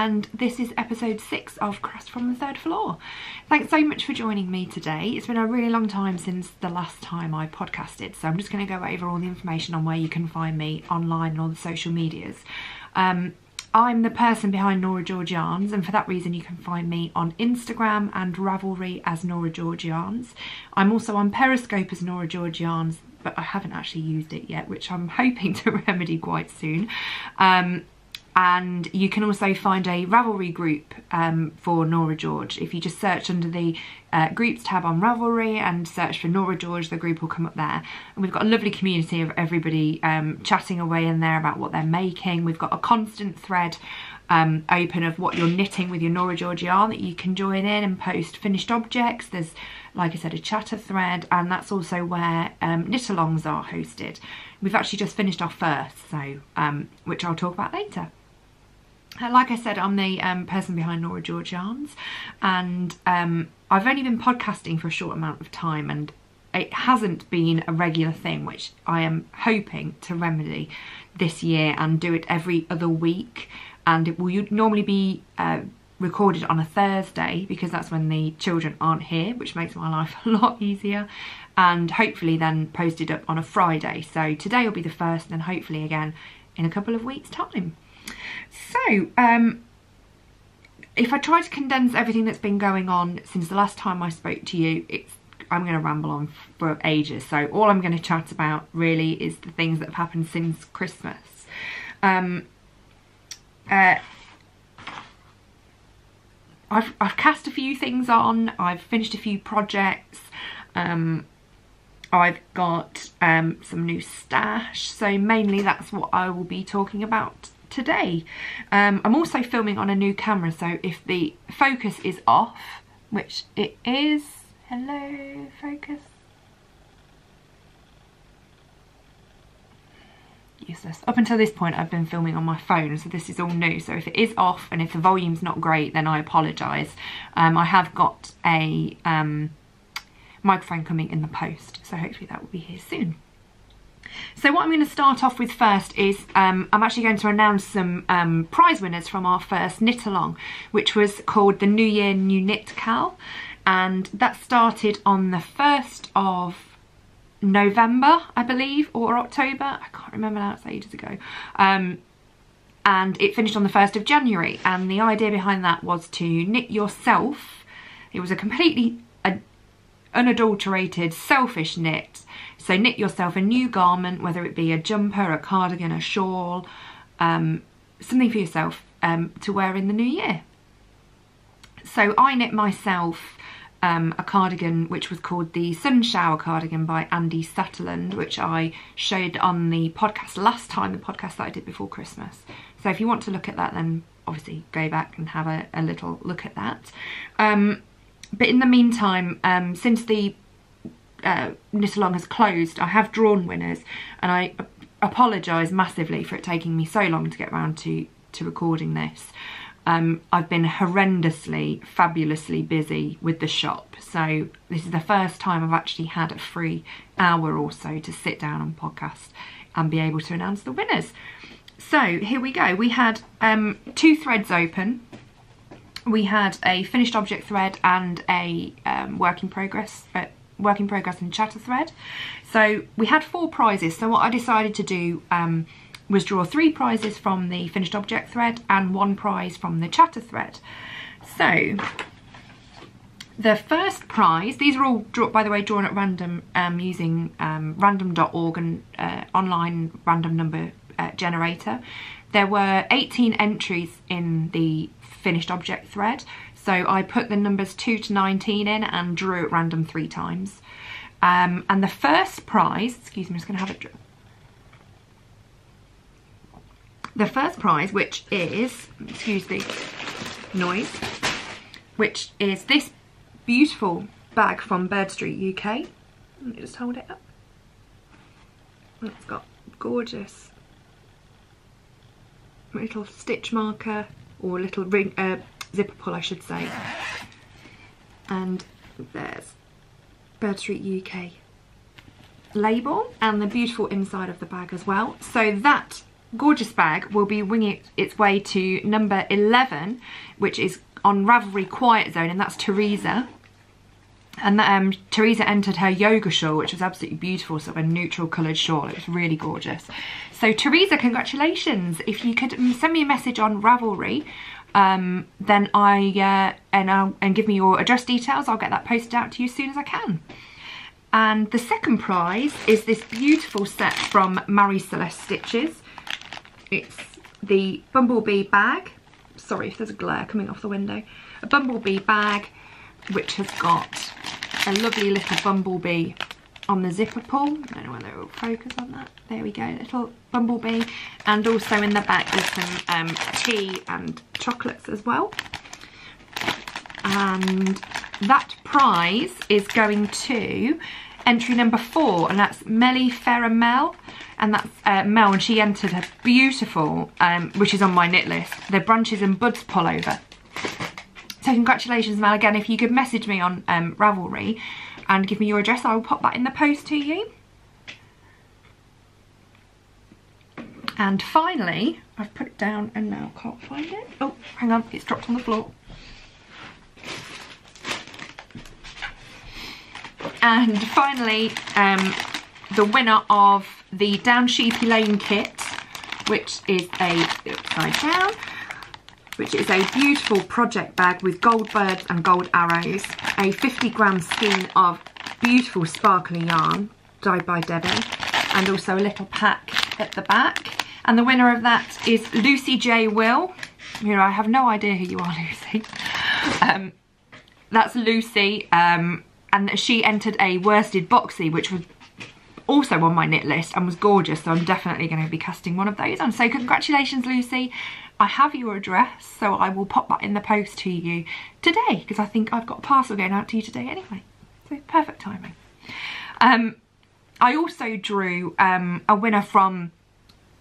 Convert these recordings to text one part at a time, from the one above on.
and this is episode 6 of Crest from the Third Floor. Thanks so much for joining me today. It's been a really long time since the last time I podcasted, so I'm just going to go over all the information on where you can find me online and all the social medias. I'm the person behind Norah George Yarns, and for that reason you can find me on Instagram and Ravelry as Norah George Yarns. I'm also on Periscope as Norah George Yarns, but I haven't actually used it yet, which I'm hoping to remedy quite soon. And you can also find a Ravelry group for Norah George. If you just search under the groups tab on Ravelry and search for Norah George, the group will come up there. And we've got a lovely community of everybody chatting away in there about what they're making. We've got a constant thread open of what you're knitting with your Norah George yarn that you can join in and post finished objects. There's, like I said, a chatter thread, and that's also where knit-alongs are hosted. We've actually just finished our first, so which I'll talk about later. Like I said, I'm the person behind Norah George Yarns, and I've only been podcasting for a short amount of time, and it hasn't been a regular thing, which I am hoping to remedy this year and do it every other week. And it will normally be recorded on a Thursday, because that's when the children aren't here, which makes my life a lot easier, and hopefully then posted up on a Friday. So today will be the first, and then hopefully again in a couple of weeks' time. So, if I try to condense everything that's been going on since the last time I spoke to you, I'm going to ramble on for ages. So all I'm going to chat about really is the things that have happened since Christmas. I've cast a few things on, I've finished a few projects, I've got some new stash, so mainly that's what I will be talking about today. I'm also filming on a new camera, so if the focus is off, which it is, hello focus, useless. Up until this point I've been filming on my phone, so this is all new, so if it is off and if the volume's not great, then I apologise. I have got a microphone coming in the post, so hopefully that will be here soon. So what I'm going to start off with first is I'm actually going to announce some prize winners from our first knit along, which was called the New Year New Knit Cal, and that started on the 1st of November, I believe, or October, I can't remember now, it's ages ago, and it finished on the 1st of January, and the idea behind that was to knit yourself. It was a completely unadulterated selfish knit, so knit yourself a new garment, whether it be a jumper, a cardigan, a shawl, something for yourself to wear in the new year. So I knit myself a cardigan which was called the Sun Shower cardigan by Andy Satterland, which I showed on the podcast last time, the podcast that I did before Christmas. So if you want to look at that, then obviously go back and have a little look at that. But in the meantime, since the knit along has closed, I have drawn winners, and I apologise massively for it taking me so long to get around to recording this. I've been horrendously, fabulously busy with the shop, so this is the first time I've actually had a free hour or so to sit down and podcast and be able to announce the winners. So here we go. We had 2 threads open. We had a finished object thread and a work in progress and chatter thread. So we had 4 prizes. So what I decided to do was draw 3 prizes from the finished object thread and 1 prize from the chatter thread. So the first prize, these are all, by the way, drawn at random using random.org and online random number generator. There were 18 entries in the finished object thread, so I put the numbers 2 to 19 in and drew at random 3 times. And the first prize, excuse me, I'm just going to have it. The first prize, which is, excuse the noise, which is this beautiful bag from Bird Street UK. Let me just hold it up. It's got gorgeous little stitch marker, or little ring, zipper pull I should say, and there's Bird Street UK label and the beautiful inside of the bag as well. So that gorgeous bag will be winging its way to number 11, which is on Ravelry QuietZone, and that's Teresa. And Teresa entered her yoga shawl, which was absolutely beautiful, sort of a neutral coloured shawl. It was really gorgeous. So Teresa, congratulations. If you could send me a message on Ravelry, then and give me your address details, I'll get that posted out to you as soon as I can. And the second prize is this beautiful set from Mowry Celeste Stitches. It's the Bumblebee bag. Sorry if there's a glare coming off the window. A Bumblebee bag, which has got a lovely little bumblebee on the zipper pull. I don't know whether it will focus on that. There we go, little bumblebee. And also in the back there's some tea and chocolates as well. And that prize is going to entry number 4, and that's Mellifera Mel. And that's Mel, and she entered a beautiful, which is on my knit list, the Branches and Buds pullover. So congratulations, Mel. Again, if you could message me on Ravelry and give me your address, I will pop that in the post to you. And finally, I've put it down and now can't find it. Oh, hang on, it's dropped on the floor. And finally, the winner of the Down Sheepy Lane kit, which is upside down, which is a beautiful project bag with gold birds and gold arrows, a 50-gram skein of beautiful sparkly yarn dyed by Debbie, and also a little pack at the back. And the winner of that is Luciejwill. You know, I have no idea who you are, Lucy. That's Lucie, and she entered a worsted boxy, which was also on my knit list and was gorgeous, so I'm definitely going to be casting one of those on. So congratulations, Lucie. I have your address, so I will pop that in the post to you today, because I think I've got a parcel going out to you today anyway. So perfect timing. I also drew a winner from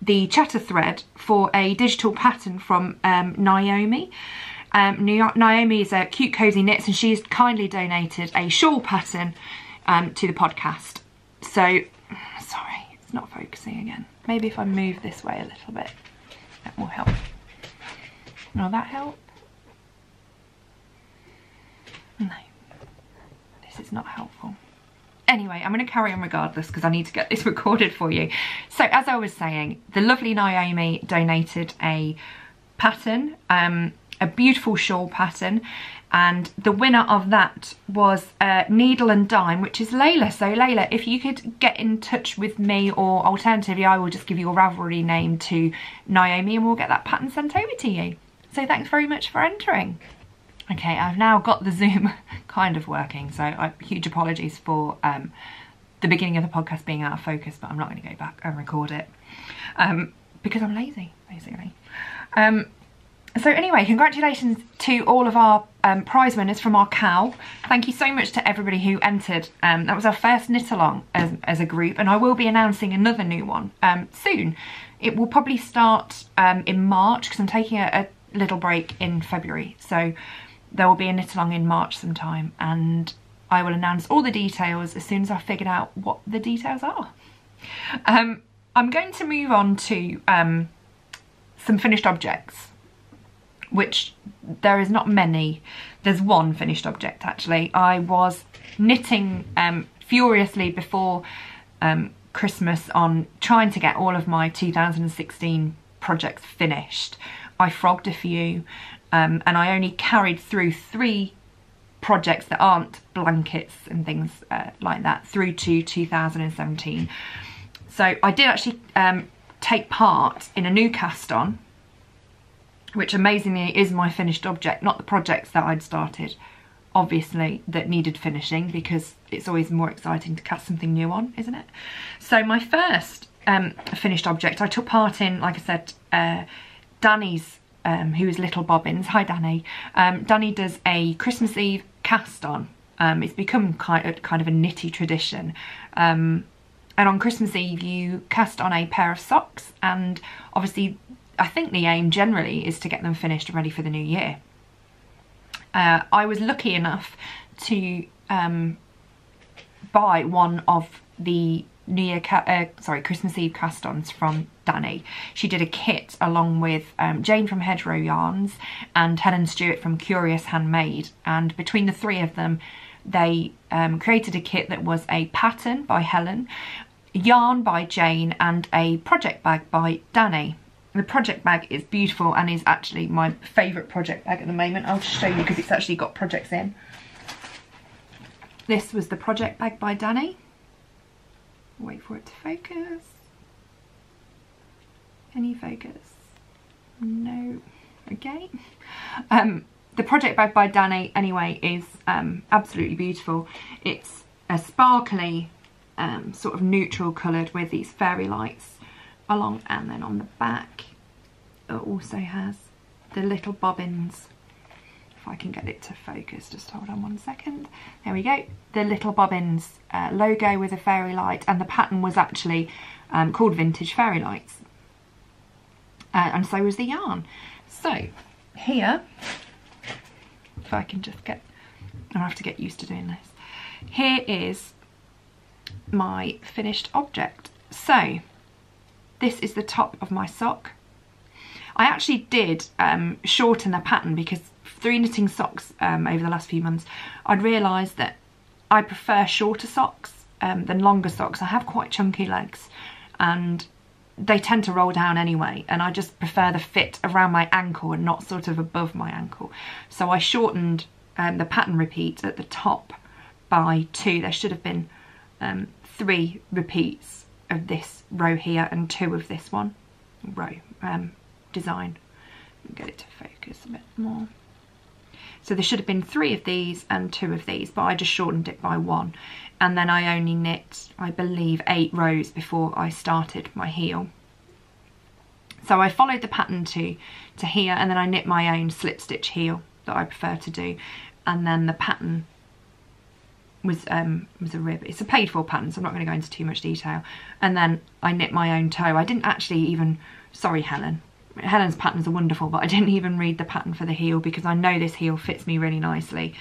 the chatter thread for a digital pattern from Naomi. Naomi is a Cute Cozy Knits, and she's kindly donated a shawl pattern to the podcast. So, sorry, it's not focusing again. Maybe if I move this way a little bit, that will help. Will that help? No, this is not helpful. Anyway, I'm going to carry on regardless because I need to get this recorded for you. So as I was saying, the lovely Naomi donated a pattern, a beautiful shawl pattern, and the winner of that was Needle and Dime, which is Layla. So Layla, if you could get in touch with me, or alternatively I will just give your Ravelry name to Naomi and we'll get that pattern sent over to you. So thanks very much for entering. Okay, I've now got the Zoom kind of working, so huge apologies for the beginning of the podcast being out of focus, but I'm not going to go back and record it because I'm lazy, basically. So anyway, congratulations to all of our prize winners from our cow. Thank you so much to everybody who entered. That was our first knit along as a group, and I will be announcing another new one soon. It will probably start in March because I'm taking a little break in February. So there will be a knit along in March sometime, and I will announce all the details as soon as I've figured out what the details are. I'm going to move on to some finished objects, which there is not many. There's one finished object actually. I was knitting furiously before Christmas on trying to get all of my 2016 projects finished. I frogged a few and I only carried through 3 projects that aren't blankets and things like that through to 2017. So I did actually take part in a new cast on, which amazingly is my finished object, not the projects that I'd started, obviously, that needed finishing, because it's always more exciting to cast something new on, isn't it? So my first finished object I took part in, like I said, Danny's, who is Little Bobbins. Hi Danny. Danny does a Christmas Eve cast on. It's become kind of a knitty tradition. And on Christmas Eve you cast on a pair of socks, and obviously I think the aim generally is to get them finished and ready for the new year. I was lucky enough to buy one of the Christmas Eve cast-ons from Danny. She did a kit along with Jane from Hedgerow Yarns and Helen Stewart from Curious Handmade, and between the three of them they created a kit that was a pattern by Helen, yarn by Jane, and a project bag by Danny. The project bag is beautiful and is actually my favourite project bag at the moment. I'll just show you because it's actually got projects in. This was the project bag by Danny. Wait for it to focus. Any focus? No. Okay. The project bag by Danny anyway is absolutely beautiful. It's a sparkly sort of neutral coloured with these fairy lights along, and then on the back it also has the Little Bobbins. If I can get it to focus, just hold on 1 second. There we go. The Little Bobbins logo with a fairy light, and the pattern was actually called Vintage Fairy Lights. And so was the yarn. So here, if I can just get, I'll have to get used to doing this. Here is my finished object. So this is the top of my sock. I actually did shorten the pattern because through knitting socks over the last few months, I'd realised that I prefer shorter socks than longer socks. I have quite chunky legs and they tend to roll down anyway, and I just prefer the fit around my ankle and not sort of above my ankle. So I shortened the pattern repeats at the top by 2. There should have been 3 repeats of this row here and 2 of this one row design. Get it to focus a bit more. So there should have been 3 of these and 2 of these, but I just shortened it by 1. And then I only knit, I believe, 8 rows before I started my heel. So I followed the pattern to here, and then I knit my own slip stitch heel that I prefer to do. And then the pattern was a rib. It's a paid for pattern, so I'm not going to go into too much detail. And then I knit my own toe. I didn't actually even, sorry Helen, Helen's patterns are wonderful, but I didn't even read the pattern for the heel because I know this heel fits me really nicely,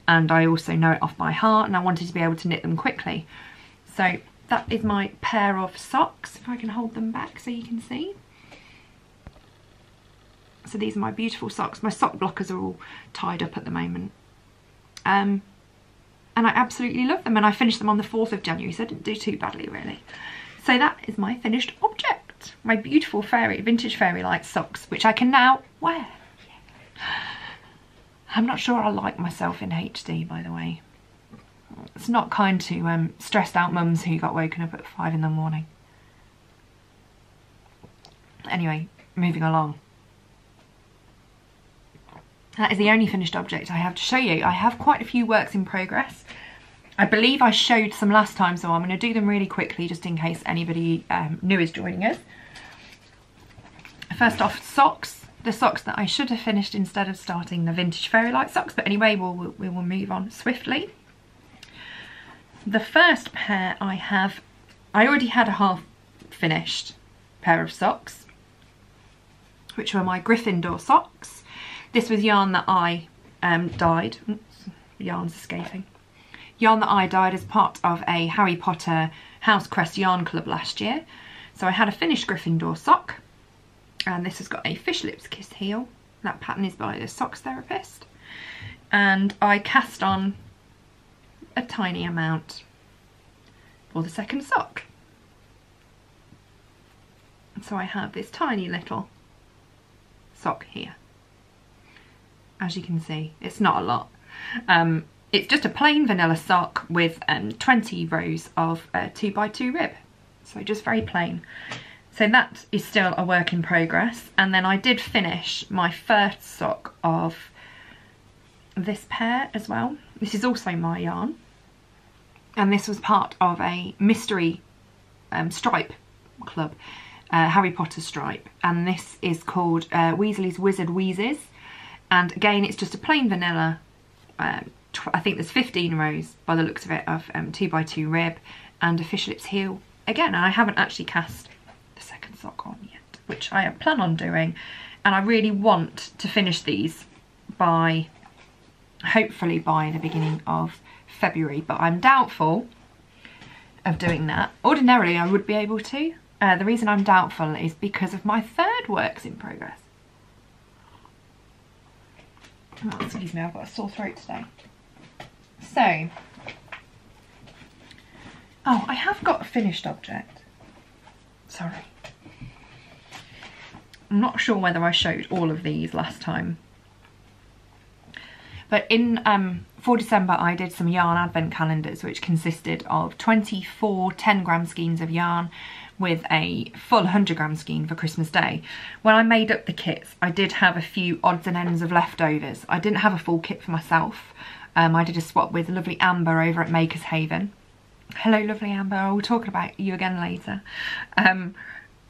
and I also know it off by heart, and I wanted to be able to knit them quickly. So that is my pair of socks, if I can hold them back so you can see. So these are my beautiful socks. My sock blockers are all tied up at the moment. And I absolutely love them, and I finished them on the 4th of January, so I didn't do too badly really. So that is my finished object. My beautiful vintage fairy light socks, which I can now wear. I'm not sure I like myself in HD, by the way. It's not kind to stressed out mums who got woken up at 5 in the morning. Anyway, moving along. That is the only finished object I have to show you. I have quite a few works in progress. I believe I showed some last time, so I'm going to do them really quickly just in case anybody new is joining us. First off, socks. The socks that I should have finished instead of starting the vintage fairy light socks, but anyway, we will move on swiftly. The first pair I already had a half finished pair of socks, which were my Gryffindor socks. This was yarn that I dyed. Oops, yarn's escaping. Yarn that I dyed as part of a Harry Potter House Crest yarn club last year. So I had a finished Gryffindor sock, and this has got a fish lips kiss heel. That pattern is by the Socks Therapist. And I cast on a tiny amount for the second sock. So I have this tiny little sock here. As you can see, it's not a lot. It's just a plain vanilla sock with 20 rows of 2x2 rib. So just very plain. So that is still a work in progress. And then I did finish my first sock of this pair as well. This is also my yarn. And this was part of a mystery stripe club, Harry Potter stripe. And this is called Weasley's Wizard Wheezes. And again, it's just a plain vanilla, I think there's 15 rows by the looks of it of 2x2 rib and a fish lips heel. Again, I haven't actually cast the second sock on yet, which I plan on doing. And I really want to finish these by, hopefully by the beginning of February, but I'm doubtful of doing that. Ordinarily I would be able to, The reason I'm doubtful is because of my third works in progress. Oh, excuse me, I've got a sore throat today. So, oh, I have got a finished object. Sorry. I'm not sure whether I showed all of these last time. But in for December I did some yarn advent calendars which consisted of 24 10-gram skeins of yarn with a full 100-gram skein for Christmas Day. When I made up the kits I did have a few odds and ends of leftovers. I didn't have a full kit for myself. I did a swap with lovely Amber over at Makers Haven. Hello lovely Amber, I will talk about you again later.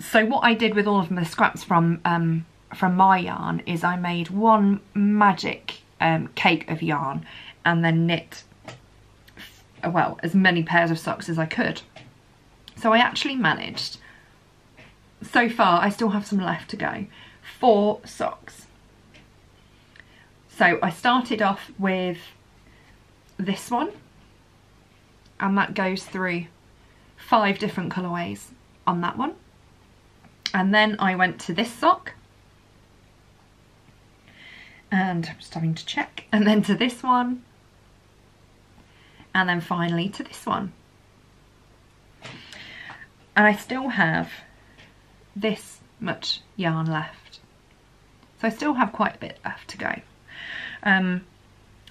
So what I did with all of the scraps from my yarn is I made one magic cake of yarn and then knit, well, as many pairs of socks as I could. So I actually managed, so far I still have some left to go, 4 socks. So I started off with this one, and that goes through 5 different colourways on that one. And then I went to this sock, and I'm just having to check, and then to this one, and then finally to this one. And I still have this much yarn left. So I still have quite a bit left to go.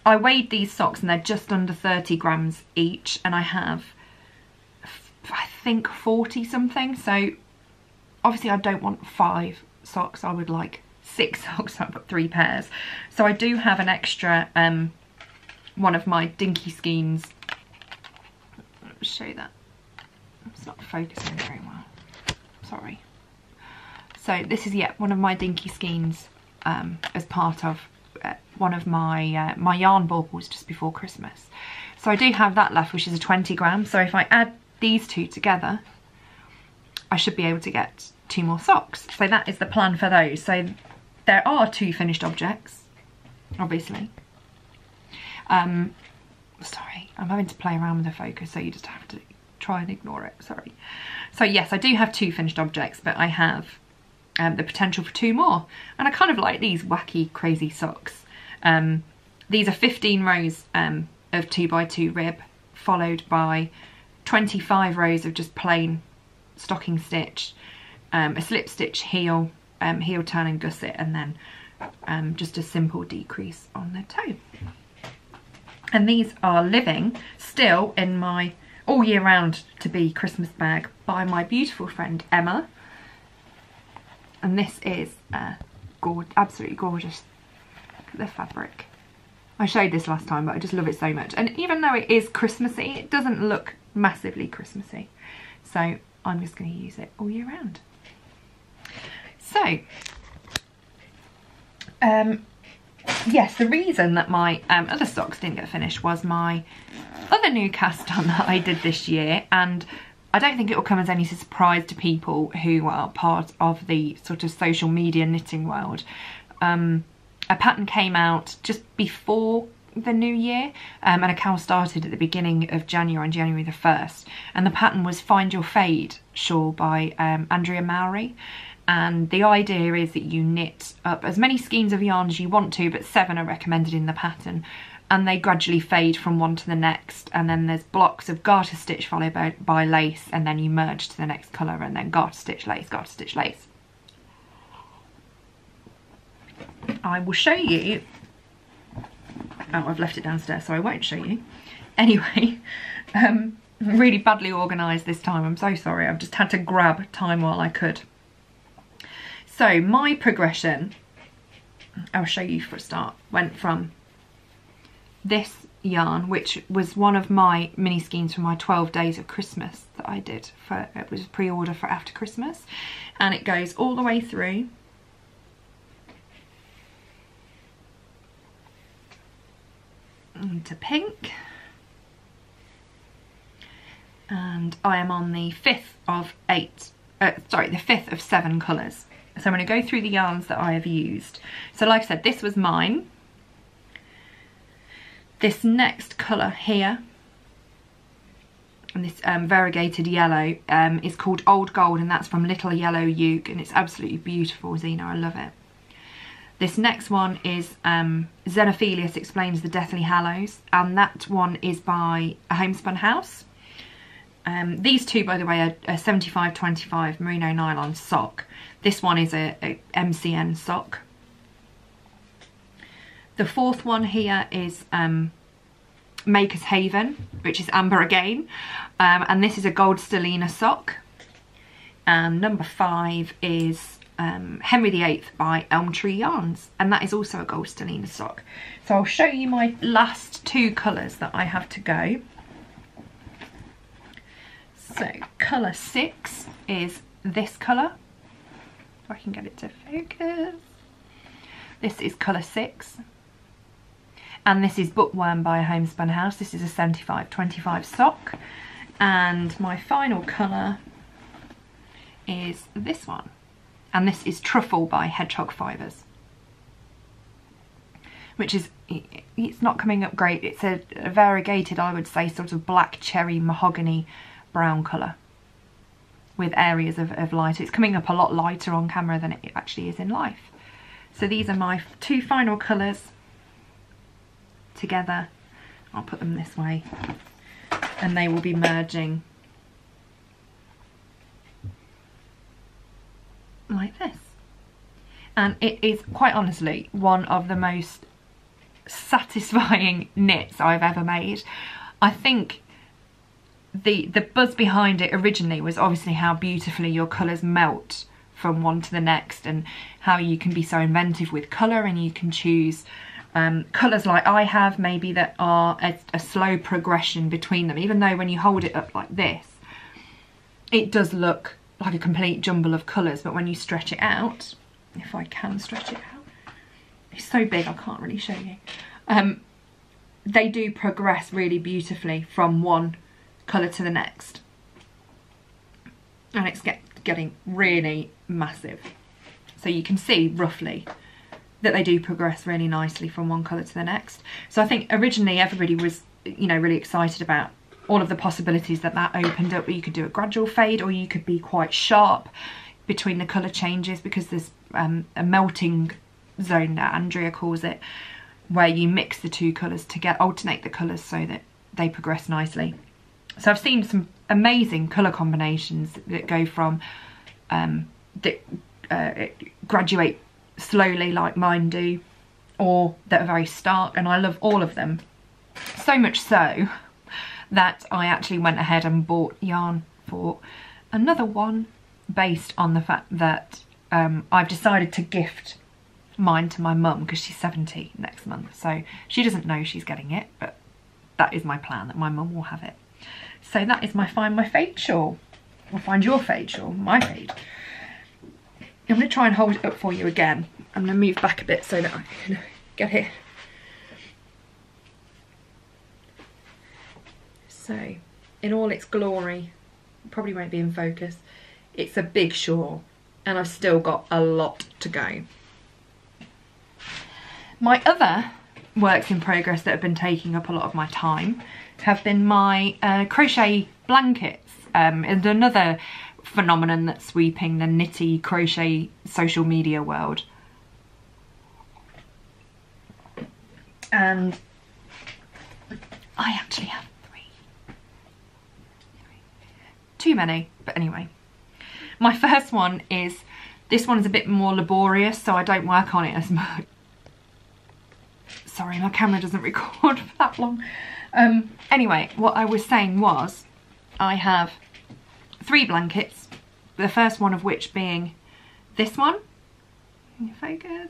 I weighed these socks and they're just under 30 grams each, and I have, I think, 40 something. So obviously I don't want 5 socks, I would like 6 socks. I've got 3 pairs. So I do have an extra one of my dinky skeins. Let me show you that. It's not focusing very well, sorry. So this is, yeah, one of my dinky skeins as part of one of my my yarn baubles just before Christmas. So I do have that left, which is a 20 gram. So if I add these 2 together, I should be able to get 2 more socks. So that is the plan for those. So there are 2 finished objects, obviously. Sorry, I'm having to play around with the focus, so you just have to try and ignore it, sorry. So yes, I do have 2 finished objects, but I have the potential for 2 more. And I kind of like these wacky, crazy socks. These are 15 rows of 2x2 rib, followed by 25 rows of just plain stocking stitch, a slip stitch heel, heel turn and gusset, and then just a simple decrease on the toe. And these are living still in my all year round to be Christmas bag by my beautiful friend Emma. And this is absolutely gorgeous. Look at the fabric. I showed this last time, but I just love it so much. And even though it is Christmassy, it doesn't look massively Christmassy. So I'm just going to use it all year round. So, yes, the reason that my other socks didn't get finished was my other new cast on that I did this year, and I don't think it will come as any surprise to people who are part of the sort of social media knitting world. A pattern came out just before the new year, and a cowl started at the beginning of January, on January the 1st, and the pattern was Find Your Fade Shawl by Andrea Mowry. And the idea is that you knit up as many skeins of yarn as you want to, but 7 are recommended in the pattern, and they gradually fade from one to the next, and then there's blocks of garter stitch followed by lace, and then you merge to the next colour, and then garter stitch lace, garter stitch lace. I will show you. Oh, I've left it downstairs, so I won't show you. Anyway, really badly organised this time, I'm so sorry. I've just had to grab time while I could. So my progression, I'll show you for a start, went from this yarn, which was one of my mini skeins for my 12 days of Christmas that I did for, it was pre-order for after Christmas, and it goes all the way through into pink, and I am on the 5th of 7 colours. So I'm going to go through the yarns that I have used. So like I said, this was mine. This next colour here and this variegated yellow is called Old Gold, and that's from Little Yellow Uke, and it's absolutely beautiful, Xeno. I love it. This next one is Xenophilius Explains the Deathly Hallows, and that one is by a Homespun house. These two, by the way, are a 75/25 merino nylon sock. This one is a MCN sock. The fourth one here is Maker's Haven, which is amber again, and this is a gold stellina sock. And number 5 is Henry VIII by Elm Tree Yarns, and that is also a gold stellina sock. So I'll show you my last 2 colours that I have to go. So colour 6 is this colour, if I can get it to focus. This is colour 6. And this is Bookworm by a Homespun house. This is a 75/25 sock. And my final colour is this one. And this is Truffle by Hedgehog Fibres. Which is, it's not coming up great. It's a variegated, I would say, sort of black cherry mahogany brown colour. With areas of light. It's coming up a lot lighter on camera than it actually is in life. So these are my 2 final colours. Together, I'll put them this way, and they will be merging like this. And it is quite honestly one of the most satisfying knits I've ever made. I think the buzz behind it originally was obviously how beautifully your colours melt from one to the next, and how you can be so inventive with colour, and you can choose colours like I have, maybe, that are a slow progression between them, even though when you hold it up like this it does look like a complete jumble of colours, but when you stretch it out, if I can stretch it out, it's so big I can't really show you, they do progress really beautifully from one colour to the next, and it's getting really massive, so you can see roughly that they do progress really nicely from one colour to the next. So I think originally everybody was, you know, really excited about all of the possibilities that opened up. You could do a gradual fade, or you could be quite sharp between the colour changes, because there's a melting zone that Andrea calls it, where you mix the 2 colours to alternate the colours so that they progress nicely. So I've seen some amazing colour combinations that go from graduate slowly like mine do, or that are very stark, and I love all of them. So much so that I actually went ahead and bought yarn for another one, based on the fact that I've decided to gift mine to my mum, because she's 70 next month, so she doesn't know she's getting it, but that is my plan, that my mum will have it. So that is my Find My Fade shawl, or Find Your Fade shawl, my fade. I'm going to try and hold it up for you again. I'm going to move back a bit so that I can get it. So, in all its glory, probably won't be in focus, it's a big shawl, and I've still got a lot to go. My other works in progress that have been taking up a lot of my time have been my crochet blankets, and another phenomenon that's sweeping the knitty crochet social media world. And I actually have 3. Too many, but anyway. My first one is, this one is a bit more laborious, so I don't work on it as much. Sorry, my camera doesn't record for that long. Anyway, what I was saying was, I have 3 blankets, the first one of which being this one. Can you focus?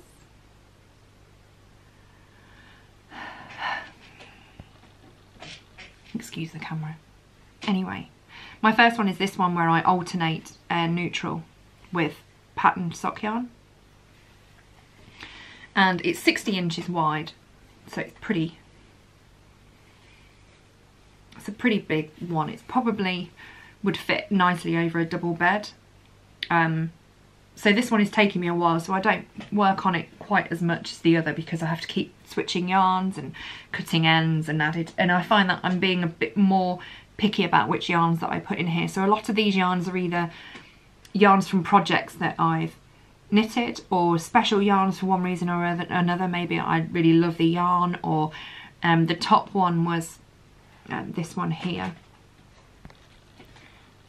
Excuse the camera. Anyway, my first one is this one, where I alternate neutral with patterned sock yarn. And it's 60 inches wide, so it's a pretty big one. It's probably would fit nicely over a double bed. So this one is taking me a while, so I don't work on it quite as much as the other, because I have to keep switching yarns and cutting ends and I find that I'm being a bit more picky about which yarns that I put in here. So a lot of these yarns are either yarns from projects that I've knitted, or special yarns for one reason or another. Maybe I really love the yarn, or the top one was this one here.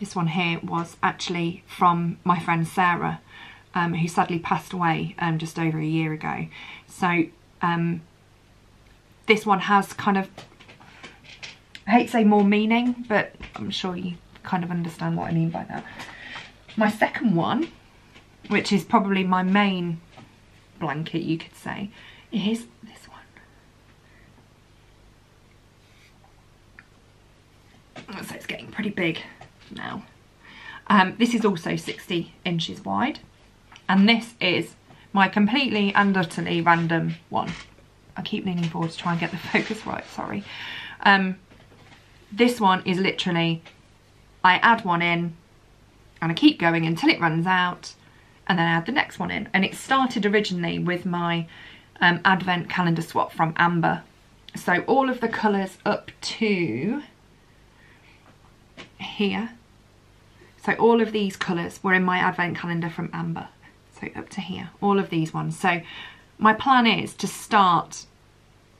This one here was actually from my friend Sarah, who sadly passed away just over a year ago. So this one has kind of, I hate to say more meaning, but I'm sure you kind of understand what I mean by that. My second one, which is probably my main blanket, you could say, is this one. So it's getting pretty big now. This is also 60 inches wide, and this is my completely and utterly random one. I keep leaning forward to try and get the focus right, sorry. This one is literally, I add one in and I keep going until it runs out, and then I add the next one in. And it started originally with my advent calendar swap from Amber. So all of the colours up to here, so all of these colours were in my advent calendar from Amber. So up to here, all of these ones. So my plan is to start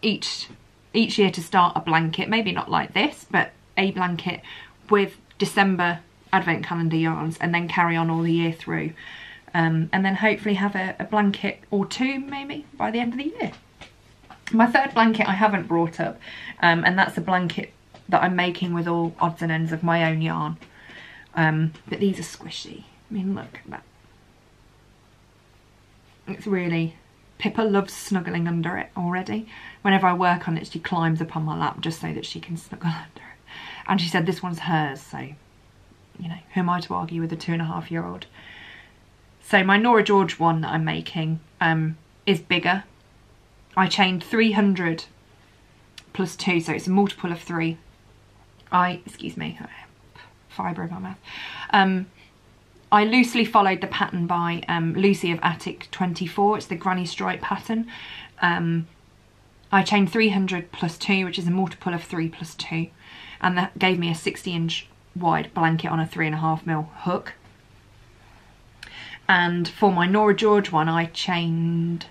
each year to start a blanket, maybe not like this, but a blanket with December advent calendar yarns, and then carry on all the year through, and then hopefully have a blanket or two maybe by the end of the year. My third blanket I haven't brought up, and that's a blanket that I'm making with all odds and ends of my own yarn, but these are squishy. I mean, look at that. It's really, Pippa loves snuggling under it already. Whenever I work on it, she climbs up on my lap just so that she can snuggle under it. And she said this one's hers, so, you know, who am I to argue with a 2.5-year-old? So my Norah George one that I'm making is bigger. I chained 300 plus 2, so it's a multiple of 3. Excuse me, fibre in my mouth. I loosely followed the pattern by Lucie of Attic 24. It's the granny stripe pattern. I chained 300 plus 2, which is a multiple of 3 plus 2. And that gave me a 60-inch wide blanket on a 3.5mm hook. And for my Norah George one, I chained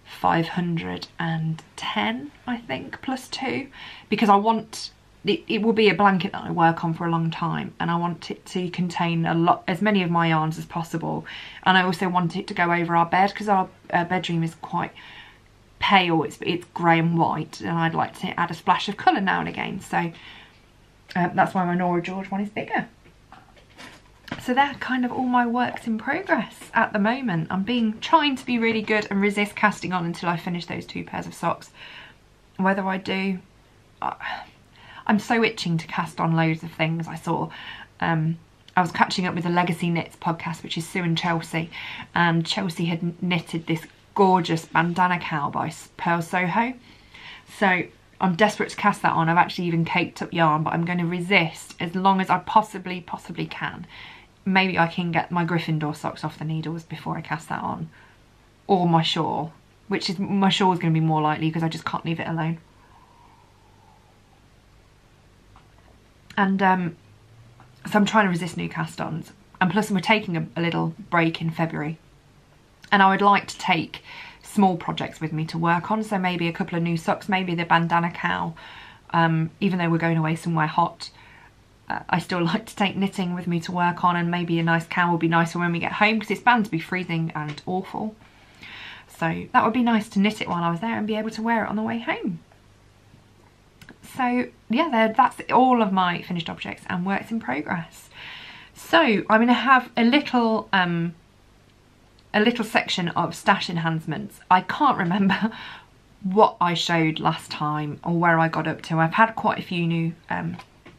510, I think, plus 2. Because I want... It will be a blanket that I work on for a long time, and I want it to contain as many of my yarns as possible. And I also want it to go over our bed, because our bedroom is quite pale. It's grey and white, and I'd like to add a splash of colour now and again. So that's why my Norah George one is bigger. So they're kind of all my works in progress at the moment. I'm trying to be really good and resist casting on until I finish those 2 pairs of socks. Whether I do... I'm so itching to cast on loads of things. I saw, I was catching up with the Legacy Knits podcast, which is Sue and Chelsea, and Chelsea had knitted this gorgeous bandana cowl by Pearl Soho. So I'm desperate to cast that on. I've actually even caked up yarn, but I'm going to resist as long as I possibly can. Maybe I can get my Gryffindor socks off the needles before I cast that on. Or my shawl, my shawl is going to be more likely because I just can't leave it alone. And so I'm trying to resist new cast-ons, and plus we're taking a little break in February, and I would like to take small projects with me to work on, so maybe a couple of new socks, maybe the bandana cowl. Even though we're going away somewhere hot, I still like to take knitting with me to work on, and maybe a nice cowl would be nicer when we get home, because it's bound to be freezing and awful. So that would be nice to knit it while I was there and be able to wear it on the way home. So yeah, that's all of my finished objects and works in progress. So I'm going to have a little section of stash enhancements. I can't remember what I showed last time or where I got up to. I've had quite a few new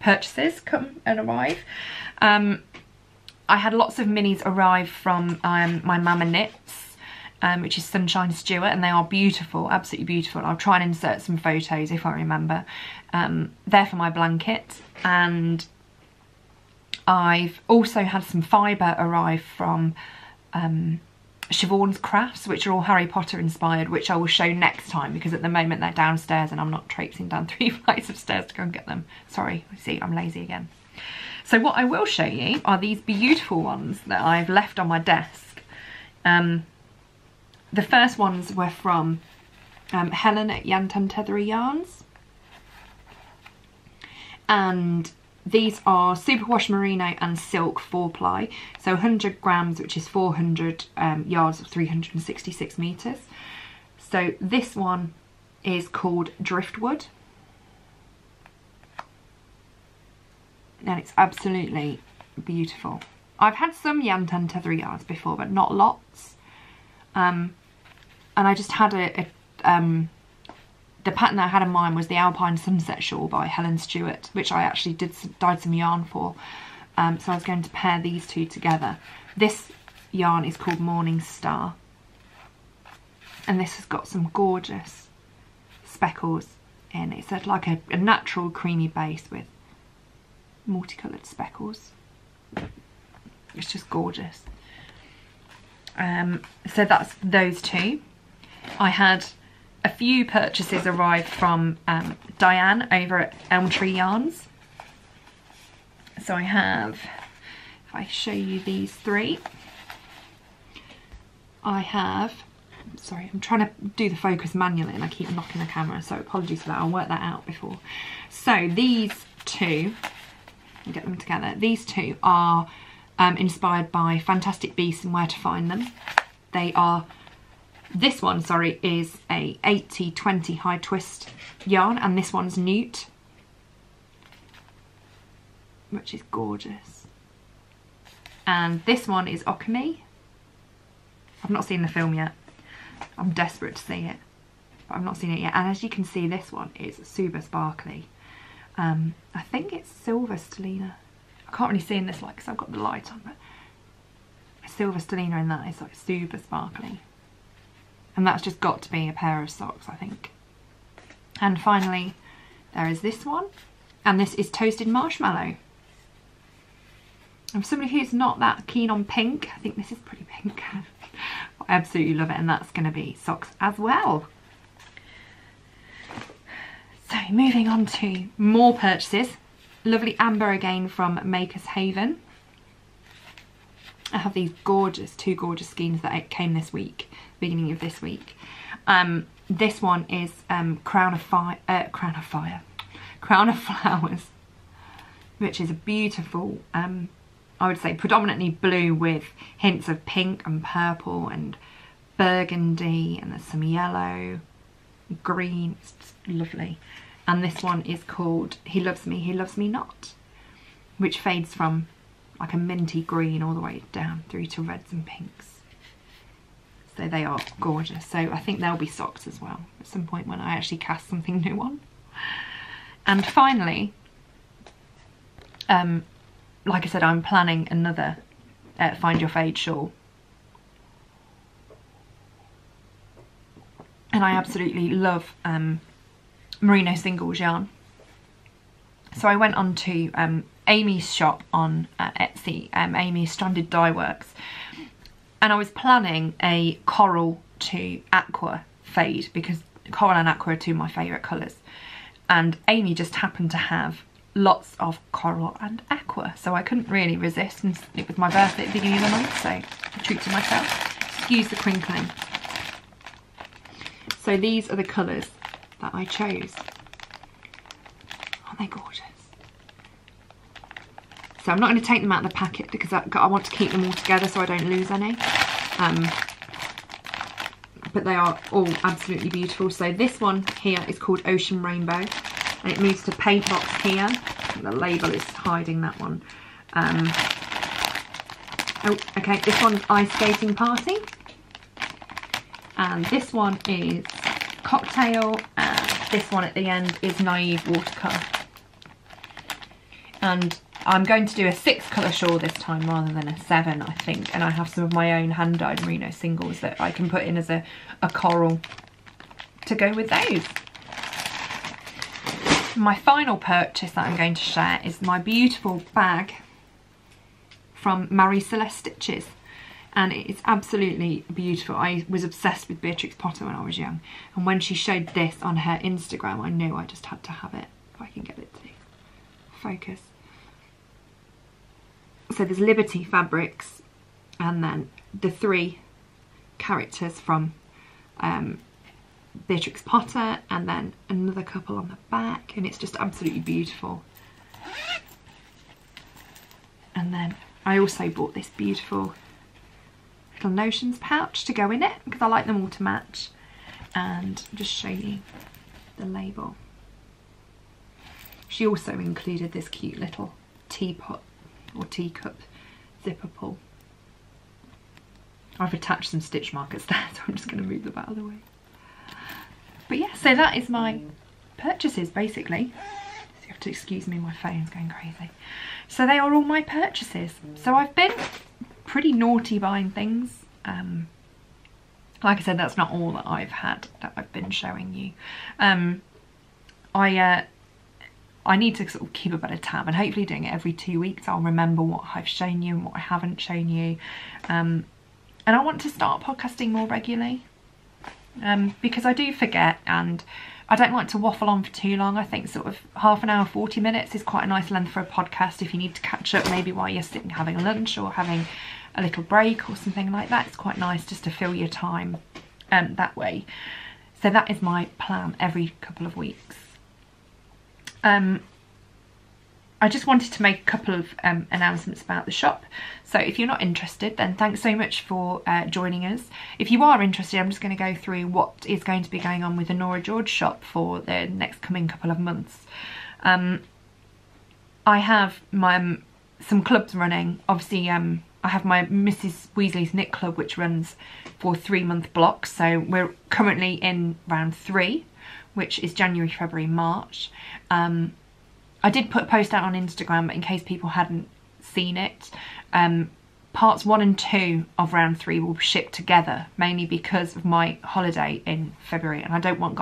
purchases come and arrive. I had lots of minis arrive from my Mama Knits, which is Sunshine Stewart, and they are beautiful, absolutely beautiful. I'll try and insert some photos if I remember. They're for my blanket, and I've also had some fibre arrive from Siobhan's crafts, which are all Harry Potter inspired, which I will show next time because at the moment they're downstairs and I'm not traipsing down 3 flights of stairs to go and get them. Sorry, see, I'm lazy again. So what I will show you are these beautiful ones that I've left on my desk. The first ones were from Helen at YANTANTETHERA yarns, and these are superwash merino and silk 4-ply, so 100 grams, which is 400 yards of 366 meters. So this one is called Driftwood, and it's absolutely beautiful. I've had some YANTANTETHERA yarns before, but not lots. And I just had the pattern that I had in mind was the Alpine Sunset Shawl by Helen Stewart, which I actually dyed some yarn for. So I was going to pair these two together. This yarn is called Morning Star, and this has got some gorgeous speckles in. It's like a natural creamy base with multicoloured speckles. It's just gorgeous. So that's those two. I had a few purchases arrive from Diane over at Elm Tree Yarns. So I have, if I show you these 3, I have, sorry, I'm trying to do the focus manually and I keep knocking the camera, so apologies for that, I'll work that out before. So these 2, I'll get them together, these 2 are inspired by Fantastic Beasts and Where to Find Them. They are, this one, sorry, is a 80-20 high twist yarn, and this one's Newt, which is gorgeous. And this one is Okami. I've not seen the film yet. I'm desperate to see it, but I've not seen it yet. And as you can see, this one is super sparkly. I think it's Silver Stellina. I can't really see in this light because I've got the light on, but Silver Stellina in that is like super sparkly. And that's just got to be a pair of socks, I think. And finally, there is this one. And this is Toasted Marshmallow. And for somebody who's not that keen on pink, I think this is pretty pink. I absolutely love it, and that's going to be socks as well. So moving on to more purchases. Lovely amber again from Maker's Haven. I have these gorgeous, 2 gorgeous skeins that came this week, beginning of this week. This one is Crown of Flowers, which is a beautiful, I would say predominantly blue with hints of pink and purple and burgundy, and there's some yellow, green. It's just lovely. And this one is called He Loves Me, He Loves Me Not, which fades from like a minty green all the way down through to reds and pinks. So they are gorgeous. So I think they'll be socks as well at some point when I actually cast something new on. And finally, like I said, I'm planning another Find Your Fade shawl. And I absolutely love merino singles yarn. So I went on to Amy's shop on Etsy, Amy's Stranded DYEWORKS, and I was planning a coral to aqua fade because coral and aqua are 2 of my favourite colours, and Amy just happened to have lots of coral and aqua, so I couldn't really resist, and it was my birthday at the beginning of the month, so I treated myself. Excuse the crinkling. So these are the colours that I chose. Aren't they gorgeous? So I'm not going to take them out of the packet because I want to keep them all together so I don't lose any. But they are all absolutely beautiful. So this one here is called Ocean Rainbow, and it moves to paint box here. The label is hiding that one. Oh, okay, this one's Ice Skating Party. And this one is Cocktail, and this one at the end is Naive Watercolour. And I'm going to do a 6 colour shawl this time rather than a 7, I think, and I have some of my own hand dyed merino singles that I can put in as a coral to go with those. My final purchase that I'm going to share is my beautiful bag from Marie Celeste Stitches, and it's absolutely beautiful. I was obsessed with Beatrix Potter when I was young, and when she showed this on her Instagram, I knew I just had to have it. If I can get it to focus. So there's Liberty fabrics, and then the 3 characters from Beatrix Potter, and then another couple on the back, and it's just absolutely beautiful. And then I also bought this beautiful little notions pouch to go in it, because I like them all to match. And I'll just show you the label. She also included this cute little teapot or teacup zipper pull. I've attached some stitch markers there, so I'm just going to move them out of the way. But yeah, so that is my purchases basically. So you have to excuse me, my phone's going crazy. So they are all my purchases. So I've been pretty naughty buying things. Like I said, that's not all that I've had that I've been showing you. I need to sort of keep a better tab, and hopefully doing it every 2 weeks I'll remember what I've shown you and what I haven't shown you. And I want to start podcasting more regularly, because I do forget, and I don't like to waffle on for too long. I think sort of half an hour, 40 minutes is quite a nice length for a podcast if you need to catch up maybe while you're sitting having a lunch or having a little break or something like that. It's quite nice just to fill your time that way. So that is my plan every couple of weeks. I just wanted to make a couple of announcements about the shop. So if you're not interested, then thanks so much for joining us. If you are interested, I'm just going to go through what is going to be going on with the Norah George shop for the next coming couple of months. I have some clubs running. Obviously, I have my Mrs. Weasley's Knit Club, which runs for 3-month blocks. So we're currently in round 3, which is January, February, March. I did put a post out on Instagram, but in case people hadn't seen it, parts 1 and 2 of round 3 will ship together, mainly because of my holiday in February, and I don't want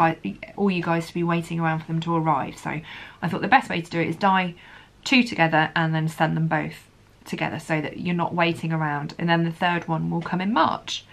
all you guys to be waiting around for them to arrive. So I thought the best way to do it is dye 2 together and then send them both together, so that you're not waiting around, and then the 3rd one will come in March.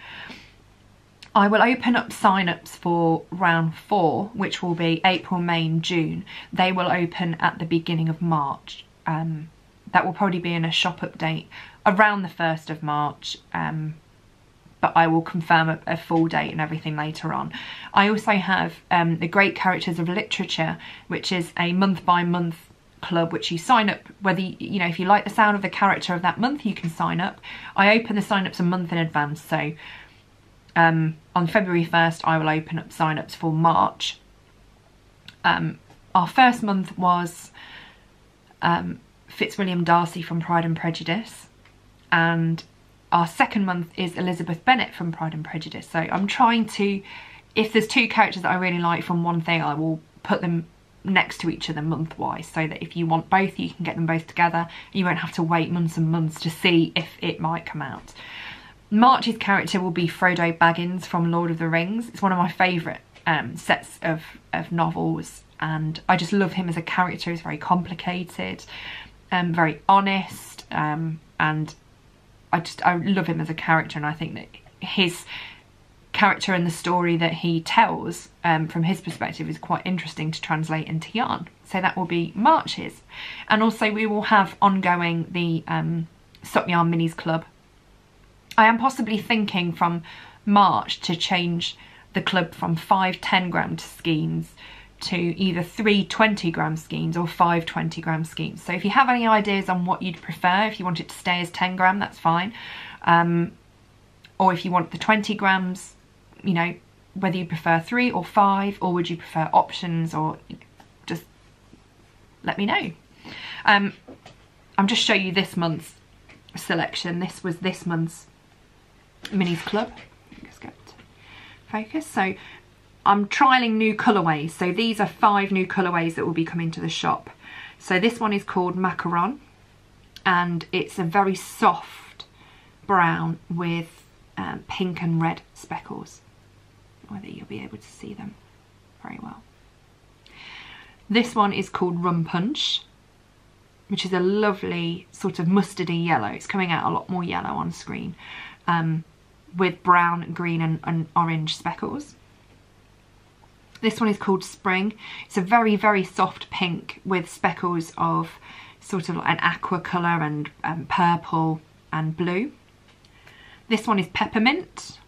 I will open up sign-ups for round 4, which will be April, May and June. They will open at the beginning of March. That will probably be in a shop update around the 1st of March, but I will confirm a full date and everything later on. I also have the Great Characters of Literature, which is a month-by-month club, which you sign up whether you know, if you like the sound of the character of that month, you can sign up. I open the sign-ups a month in advance, so on February 1st I will open up sign-ups for March. Our first month was Fitzwilliam Darcy from Pride and Prejudice, and our second month is Elizabeth Bennet from Pride and Prejudice. So I'm trying to, if there's 2 characters that I really like from one thing, I will put them next to each other month-wise, so that if you want both, you can get them both together. You won't have to wait months and months to see if it might come out. March's character will be Frodo Baggins from Lord of the Rings. It's one of my favourite sets of novels, and I just love him as a character. He's very complicated, very honest, and I love him as a character, and I think that his character and the story that he tells from his perspective is quite interesting to translate into yarn. So that will be March's. And also we will have ongoing the Stop Yarn Minis Club. I am possibly thinking from March to change the club from 5 10-gram skeins to either 3 20-gram skeins or 5 20-gram skeins. So if you have any ideas on what you'd prefer, if you want it to stay as 10-gram, that's fine. Or if you want the 20 grams, you know, whether you prefer 3 or 5, or would you prefer options, or just let me know. I'm just showing you this month's selection. This was this month's Minis Club. Let's get to focus. So I'm trialling new colourways. So these are 5 new colourways that will be coming to the shop. So this one is called Macaron, and it's a very soft brown with pink and red speckles. Whether you'll be able to see them very well. This one is called Rum Punch, which is a lovely sort of mustardy yellow. It's coming out a lot more yellow on screen. with brown, green and orange speckles. This one is called Spring. It's a very, very soft pink with speckles of sort of an aqua colour and purple and blue. This one is Peppermint,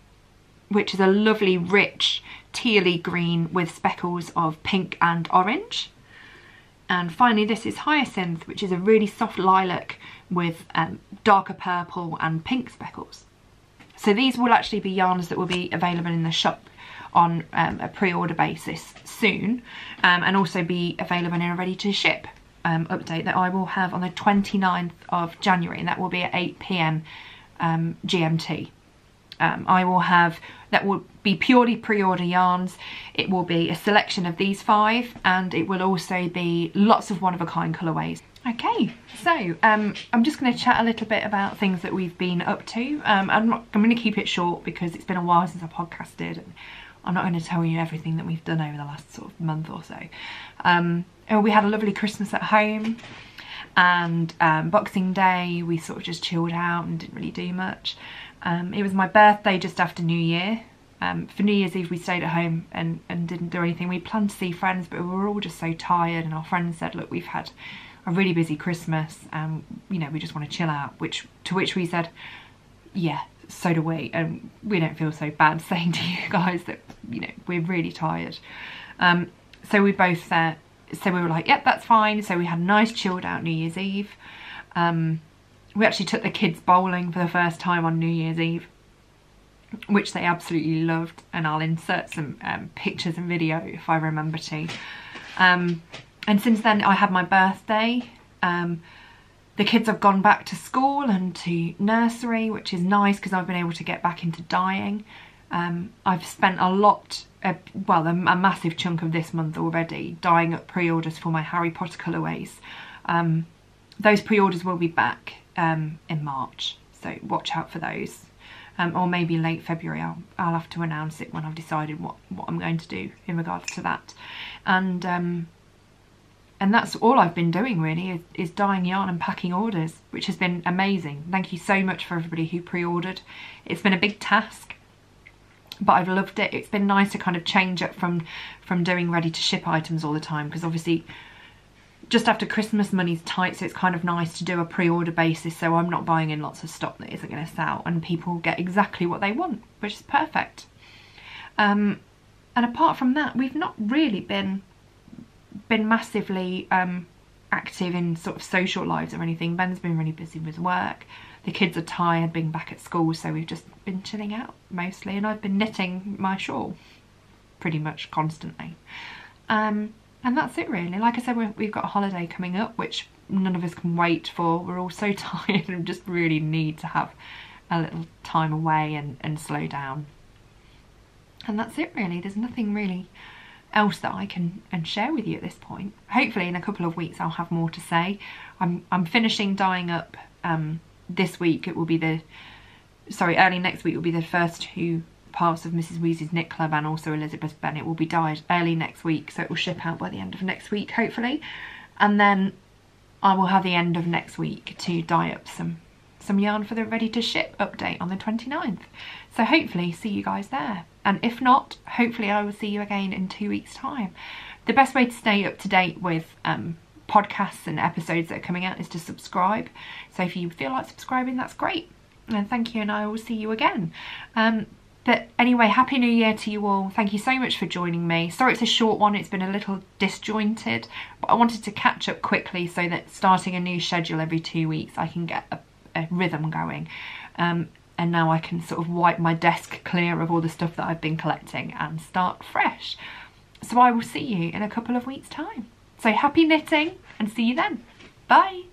which is a lovely, rich, tealy green with speckles of pink and orange. And finally, this is Hyacinth, which is a really soft lilac with darker purple and pink speckles. So these will actually be yarns that will be available in the shop on a pre-order basis soon, and also be available in a ready to ship update that I will have on the 29th of January, and that will be at 8 PM GMT. I will have, that will be purely pre-order yarns. It will be a selection of these 5, and it will also be lots of one-of-a-kind colourways. Okay, so I'm just going to chat a little bit about things that we've been up to. I'm going to keep it short because it's been a while since I podcasted, and I'm not going to tell you everything that we've done over the last sort of month or so. We had a lovely Christmas at home, and Boxing Day we sort of just chilled out and didn't really do much. It was my birthday just after New Year. For New Year's Eve we stayed at home and didn't do anything. We planned to see friends, but we were all just so tired, and our friends said, look, we've had a really busy Christmas, and you know, we just want to chill out, to which we said, yeah, so do we, and we don't feel so bad saying to you guys that, you know, we're really tired. So we both so we were like, yep, that's fine. So we had a nice chilled out New Year's Eve. We actually took the kids bowling for the first time on New Year's Eve, which they absolutely loved, and I'll insert some pictures and video if I remember to. And since then I had my birthday. The kids have gone back to school and to nursery, which is nice because I've been able to get back into dyeing. I've spent a lot, well, a massive chunk of this month already dyeing up pre-orders for my Harry Potter colourways. Those pre-orders will be back in March, so watch out for those. Or maybe late February. I'll have to announce it when I've decided what I'm going to do in regards to that. And that's all I've been doing really, is dyeing yarn and packing orders, which has been amazing. Thank you so much for everybody who pre-ordered. It's been a big task, but I've loved it. It's been nice to kind of change up from doing ready to ship items all the time, because obviously just after Christmas money's tight, so it's kind of nice to do a pre-order basis, so I'm not buying in lots of stock that isn't going to sell, and people get exactly what they want, which is perfect. And apart from that, we've not really been massively active in sort of social lives or anything. Ben's been really busy with work. The kids are tired being back at school, so we've just been chilling out mostly, and I've been knitting my shawl pretty much constantly. And that's it really. Like I said, we've got a holiday coming up, which none of us can wait for. We're all so tired and just really need to have a little time away and slow down. And that's it really. There's nothing really else that I can share with you at this point. Hopefully in a couple of weeks I'll have more to say. I'm finishing dyeing up this week. It will be early next week will be the first 2 parts of Mrs. Wheezes Knit Club, and also Elizabeth Bennet will be dyed early next week, so it will ship out by the end of next week hopefully, and then I will have the end of next week to dye up some yarn for the ready to ship update on the 29th. So hopefully see you guys there, and if not, hopefully I will see you again in 2 weeks time. The best way to stay up to date with podcasts and episodes that are coming out is to subscribe, so if you feel like subscribing, that's great, and thank you, and I will see you again. But anyway, Happy New Year to you all. Thank you so much for joining me. Sorry it's a short one, it's been a little disjointed, but I wanted to catch up quickly so that starting a new schedule every 2 weeks I can get a rhythm going. And now I can sort of wipe my desk clear of all the stuff that I've been collecting and start fresh. So I will see you in a couple of weeks time. So happy knitting and see you then. Bye.